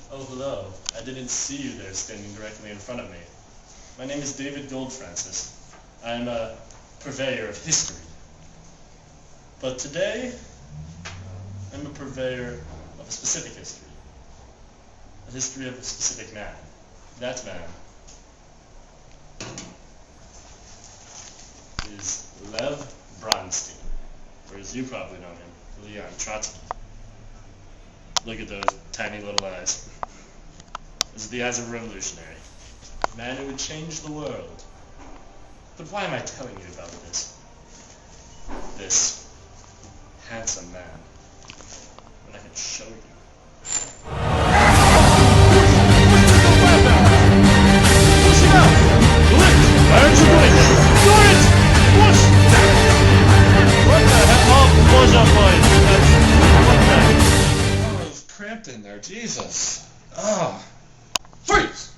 Oh, hello. I didn't see you there standing directly in front of me. My name is David Goldfrancis. I'm a purveyor of history. But today, I'm a purveyor of a specific history. A history of a specific man. That man is Lev Bronstein, or as you probably know him, Leon Trotsky. Look at those tiny little eyes. Those are the eyes of a revolutionary. A man who would change the world. But why am I telling you about this? This handsome man. When I can show you. Why aren't you doing it? Do it! Push! What the hell? Oh, push up, boys. What the heck? Oh, it was cramped in there. Jesus. Oh. Freeze!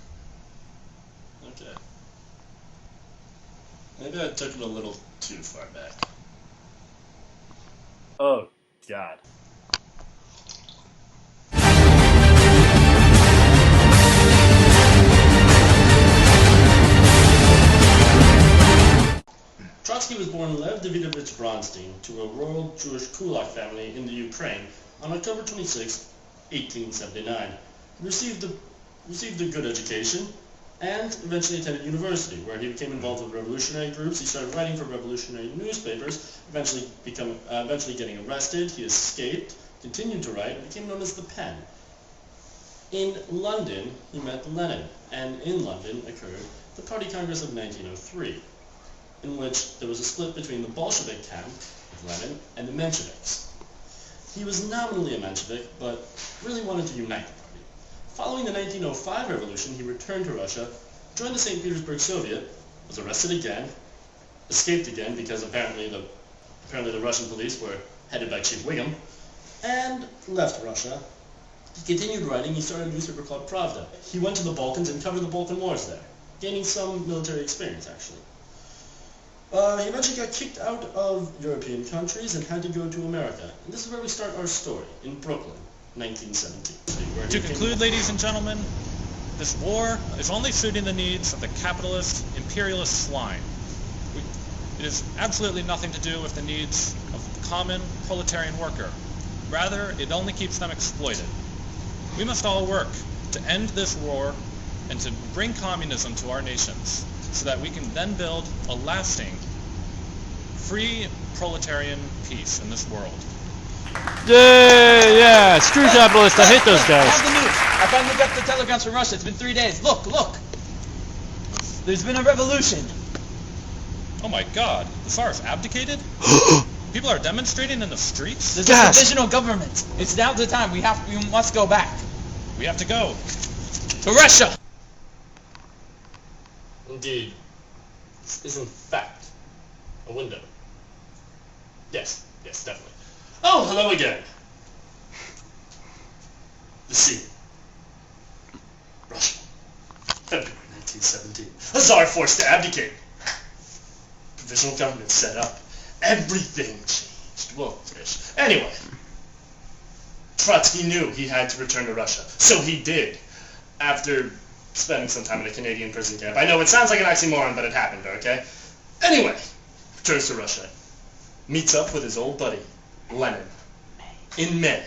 Okay. Maybe I took it a little too far back. Oh, God. Trotsky was born Lev Davidovich Bronstein to a rural Jewish kulak family in the Ukraine on October 26, 1879. He received a good education and eventually attended university, where he became involved with revolutionary groups. He started writing for revolutionary newspapers, eventually getting arrested. He escaped, continued to write, and became known as the Pen. In London, he met Lenin, and in London occurred the Party Congress of 1903. In which there was a split between the Bolshevik camp of Lenin and the Mensheviks. He was nominally a Menshevik, but really wanted to unite the party. Following the 1905 revolution, he returned to Russia, joined the St. Petersburg Soviet, was arrested again, escaped again because apparently the Russian police were headed by Chief Wiggum, and left Russia. He continued writing. He started a newspaper called Pravda. He went to the Balkans and covered the Balkan Wars there, gaining some military experience actually. He eventually got kicked out of European countries and had to go to America. And this is where we start our story, in Brooklyn, 1917. To conclude, ladies and gentlemen, this war is only suiting the needs of the capitalist, imperialist swine. It has absolutely nothing to do with the needs of the common proletarian worker. Rather, it only keeps them exploited. We must all work to end this war and to bring communism to our nations, so that we can then build a lasting, free proletarian peace in this world. Yeah, screw capitalists, I hate those guys. I have the news. I finally got the telegrams from Russia. It's been 3 days. Look. There's been a revolution. Oh my God, the Tsar's abdicated? People are demonstrating in the streets? There's a provisional government. It's now the time. We must go back. We have to go. To Russia! Indeed. This is in fact a window. Yes, definitely. Oh, hello again. The scene. Russia. February 1917. A Tsar forced to abdicate. Provisional government set up. Everything changed. Well, fish. Anyway. Trotsky knew he had to return to Russia. So he did. After spending some time in a Canadian prison camp. I know it sounds like an oxymoron, but it happened, okay? Anyway, returns to Russia. Meets up with his old buddy, Lenin, in May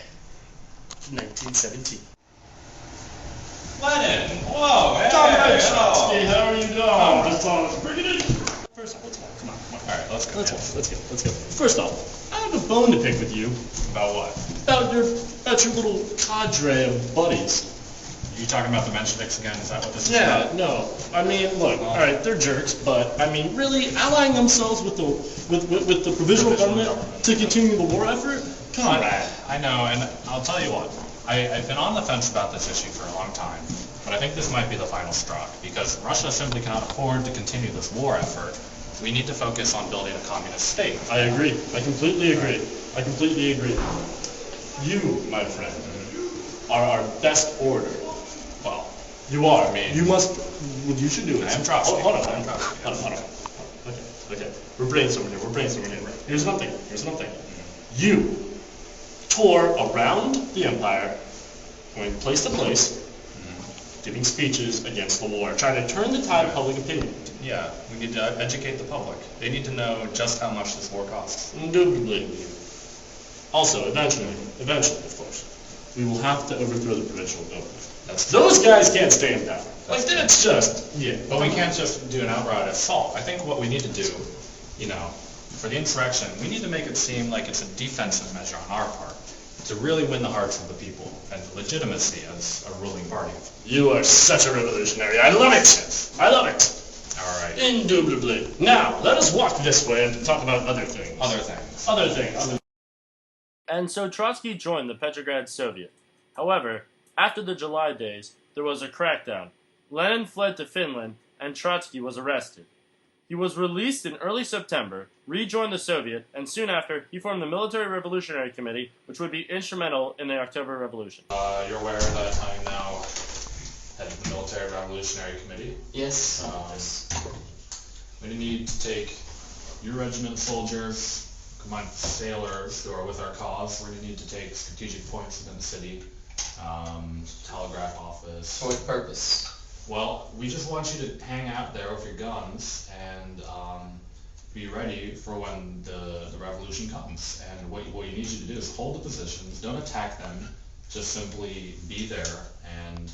1917. Lenin! Whoa! Hey! Comrade Hello. Trotsky, how are you doing? Just on, bring it in. First off, let's walk. Come on. Alright, let's go. Let's go. First off, I have a bone to pick with you About what? about your little cadre of buddies. Are you talking about the Mensheviks again? Is that what this is Yeah, about? no. I mean, look, all right, they're jerks, but I mean, really allying themselves with the provisional government to continue the war effort? Come on. I know, and I'll tell you what. I've been on the fence about this issue for a long time, but I think this might be the final straw, because Russia simply cannot afford to continue this war effort. We need to focus on building a communist state. I agree. I completely agree. You, my friend, are our best orator. Well, you are. I mean, you must. What you should do is. I am Trotsky. Hold on. Okay. We're brainstorming here. Here's another thing. You tour around the empire, going place to place, giving speeches against the war, trying to turn the tide of public opinion. Yeah, we need to educate the public. They need to know just how much this war costs. Indubitably. Also, eventually, of course, we will have to overthrow the provisional government. Those guys can't stay in power. Like, that's just, yeah. But we can't just do an outright assault. I think what we need to do, for the insurrection, we need to make it seem like it's a defensive measure on our part to really win the hearts of the people and legitimacy as a ruling party. You are such a revolutionary. I love it. I love it. All right. Indubitably. Now, let us walk this way and talk about other things. Other things. And so Trotsky joined the Petrograd Soviet. However, after the July days, there was a crackdown. Lenin fled to Finland, and Trotsky was arrested. He was released in early September, rejoined the Soviet, and soon after, he formed the Military Revolutionary Committee, which would be instrumental in the October Revolution. You're aware that I'm now head of the Military Revolutionary Committee? Yes. We need to take your regiment soldiers, combined with sailors who are with our cause. We're going to need to take strategic points within the city, telegraph office. For what purpose? Well, we just want you to hang out there with your guns and be ready for when the revolution comes. And what you need you to do is hold the positions, don't attack them, just simply be there and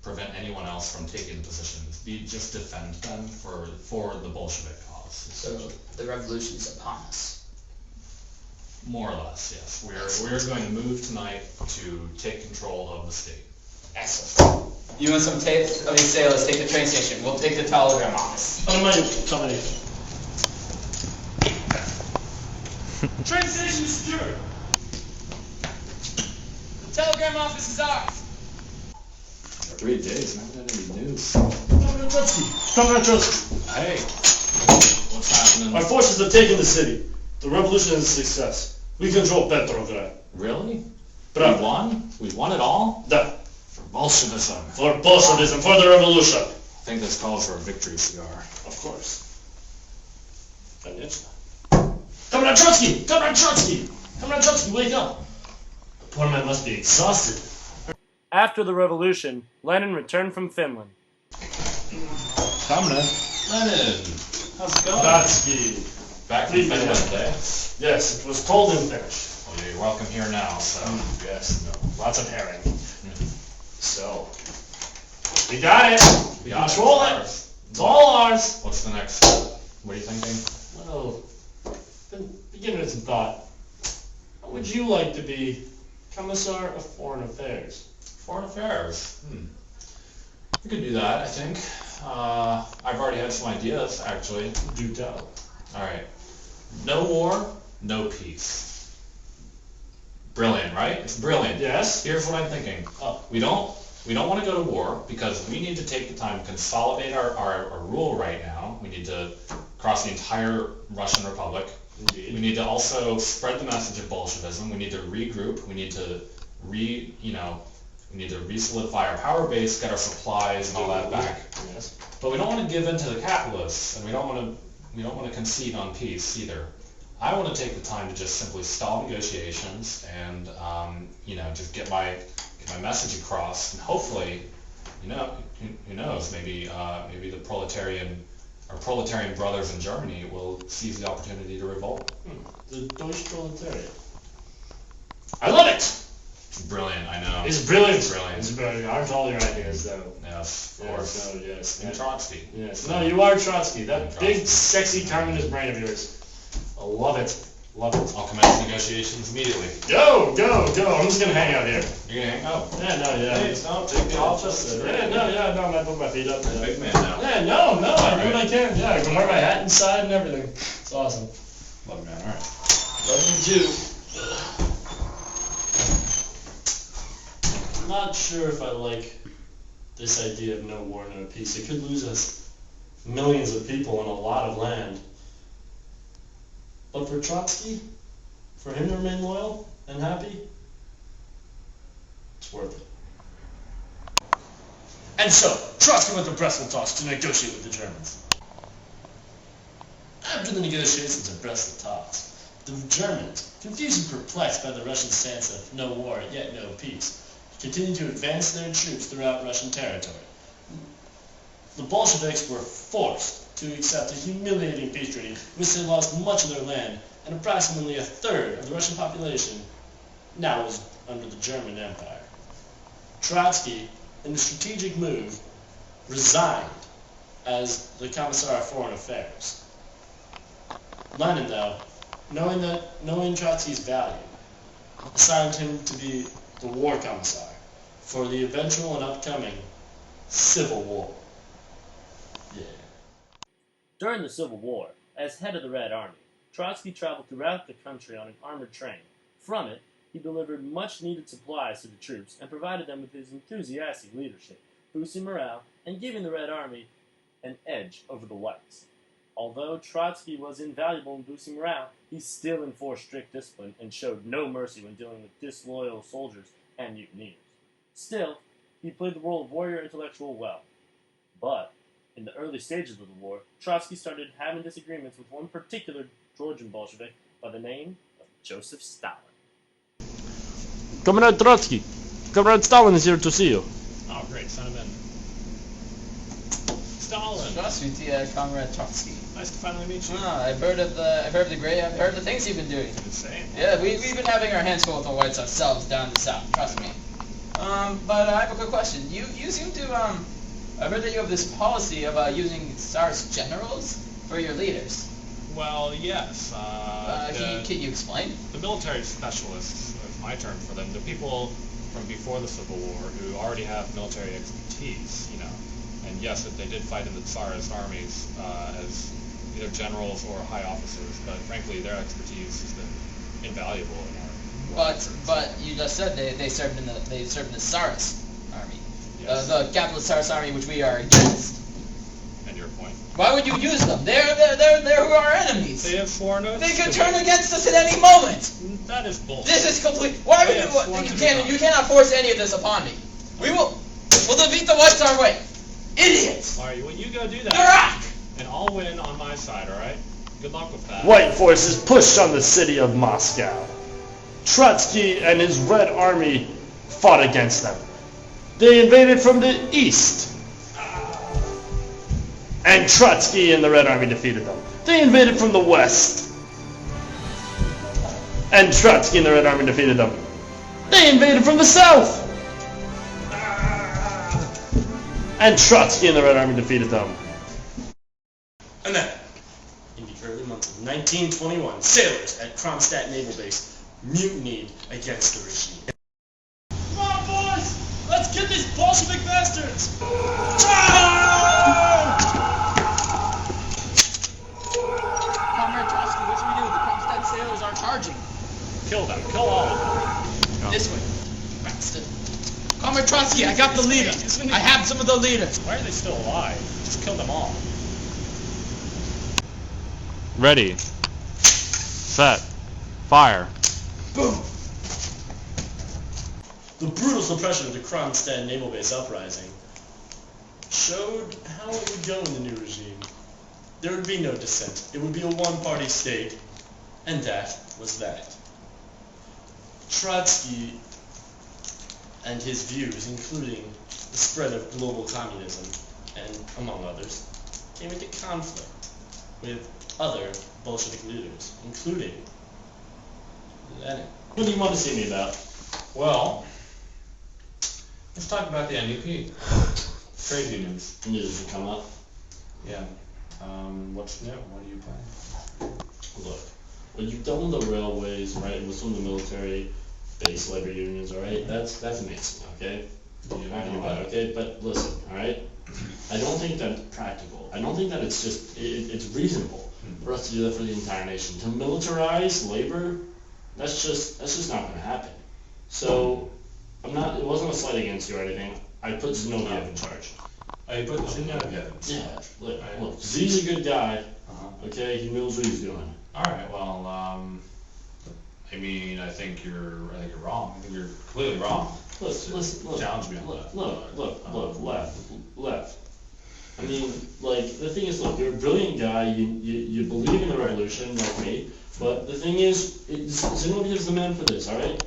prevent anyone else from taking the positions. Just defend them for the Bolshevik cause. So the revolution is upon us. More or less, yes. We're going to move tonight to take control of the state. Excellent. You and some of these sailors take the train station. We'll take the telegram office. Train station is secured. The telegram office is ours. 3 days, I haven't had any news. Comrade Trotsky. Hey, what's happening? Our forces have taken the city. The revolution is a success. We control Petrograd. Really? But We won? We won it all? Da. For Bolshevism. For Bolshevism, for the revolution. I think this calls for a victory cigar. Of course. Конечно. Comrade Trotsky! Comrade Trotsky! Comrade Trotsky, wake up! The poor man must be exhausted. After the revolution, Lenin returned from Finland. Comrade. Lenin! How's it going? Trotsky. Back from Finland, eh? Yes, it was cold and finished. Well, you're welcome here now, so... Yes, no. Lots of herring. So, we got it. We control it. It's all ours. What's the next step? What are you thinking? Well, begin with some thought. How would you like to be Commissar of Foreign Affairs? Foreign Affairs. We could do that, I think. I've already had some ideas, actually. Do tell. Alright. No war, no peace. Brilliant, right? It's brilliant. Yes. Here's what I'm thinking. Oh. We don't want to go to war because we need to take the time to consolidate our rule right now. We need to cross the entire Russian Republic. Indeed. We need to also spread the message of Bolshevism. We need to regroup. We need to we need to re-solidify our power base, get our supplies and all that back. Yes. But we don't want to give in to the capitalists, and we don't want to concede on peace either. I want to take the time to just simply stall negotiations and just get my message across, and hopefully, who knows, maybe the proletarian brothers in Germany will seize the opportunity to revolt. The Deutsche Proletariat. I love it! It's brilliant, I know. It's brilliant. It's brilliant. It's brilliant. Aren't all your ideas, though? Yes, of course. No, yes. And Trotsky. Yes. No, you are Trotsky. That big, sexy communist brain of yours. I love it. Love it. I'll commence negotiations immediately. Go! I'm just gonna hang out here. You're gonna hang out? Yeah. Hey, don't take the office. No, I'm not putting my feet up. You're a big man now. Yeah, no, I do what I can. Yeah, I can wear my hat inside and everything. It's awesome. Love you, man. All right. Love you too. I'm not sure if I like this idea of no war, no peace. It could lose us millions of people and a lot of land. But for Trotsky, for him to remain loyal and happy, it's worth it. And so, Trotsky went to Brest-Litovsk to negotiate with the Germans. After the negotiations at Brest-Litovsk, the Germans, confused and perplexed by the Russian stance of no war, yet no peace, continued to advance their troops throughout Russian territory. The Bolsheviks were forced to accept a humiliating peace treaty in which they lost much of their land, and approximately a third of the Russian population now was under the German Empire. Trotsky, in the strategic move, resigned as the Commissar of Foreign Affairs. Lenin, though, knowing Trotsky's value, assigned him to be the War Commissar for the eventual and upcoming Civil War. Yeah. During the Civil War, as head of the Red Army, Trotsky traveled throughout the country on an armored train. From it, he delivered much-needed supplies to the troops and provided them with his enthusiastic leadership, boosting morale and giving the Red Army an edge over the Whites. Although Trotsky was invaluable in boosting morale, he still enforced strict discipline and showed no mercy when dealing with disloyal soldiers and mutineers. Still, he played the role of warrior intellectual well. But, in the early stages of the war, Trotsky started having disagreements with one particular Georgian Bolshevik by the name of Joseph Stalin. Comrade Trotsky, Comrade Stalin is here to see you. Oh, great. Send him in. Stalin. Здравствуйте, Comrade Trotsky. Nice to finally meet you. I've heard of the things you've been doing. Insane. Yeah, we've been having our hands full with the Whites ourselves down the south. Trust me. But I have a quick question. You seem to I've heard that you have this policy about using Tsar's generals for your leaders. Well, yes. Can you explain? The military specialists, is my term for them, the people from before the Civil War who already have military expertise, you know. And yes, that they did fight in the Tsarist armies as either generals or high officers, but frankly, their expertise has been invaluable in our war. But you just said they served in the Tsarist army, Yes. the capitalist Tsarist army, which we are against. And your point. Why would you use them? They're who are our enemies. They have sworn oaths. They could turn against us at any moment. That is bullshit. This is complete. Why would They have sworn to be you cannot force any of this upon me. We'll defeat the Whites our way. Idiots. Alright, well, you go do that, Durak! and I'll win on my side, alright? Good luck with that. White forces pushed on the city of Moscow. Trotsky and his Red Army fought against them. They invaded from the east, and Trotsky and the Red Army defeated them. They invaded from the west, and Trotsky and the Red Army defeated them. They invaded from the south, and Trotsky and the Red Army defeated them. And then, in the early months of 1921, sailors at Kronstadt Naval Base mutinied against the regime. Come on, boys! Let's get these Bolshevik bastards! Comrade Trotsky, what should we do? The Kronstadt sailors are charging. Kill them. Kill all of them. This way. Bastard. Comrade Trotsky, I got the leader. I have some of the leaders. Why are they still alive? Just kill them all. Ready. Set. Fire. Boom. The brutal suppression of the Kronstadt Naval Base uprising showed how it would go in the new regime. There would be no dissent. It would be a one-party state, and that was that. Trotsky and his views, including the spread of global communism, and among others, came into conflict with other Bolshevik leaders, including Lenin. What do you want to see me about? Well, let's talk about the NUP. Trade unions. News to come up. Yeah. What's new? What are you planning? Look, what you've done with the railways, right, and with some of the military base labor unions, all right, that's amazing, okay? Okay, but listen, all right? I don't think that's practical. I don't think that it's reasonable for us to do that for the entire nation. To militarize labor, that's just not going to happen. So, it wasn't a slight against you or anything. I put Zinoviev in charge. I put Zinoviev. Yeah, look, Z's a good guy, okay? He knows what he's doing. Alright, well, I mean, I think you're wrong. I think you're completely wrong. Listen, Challenge me on look, left. I mean, like, the thing is, look, you're a brilliant guy, you believe in the revolution, like me, but the thing is, Zinoviev's the man for this, alright?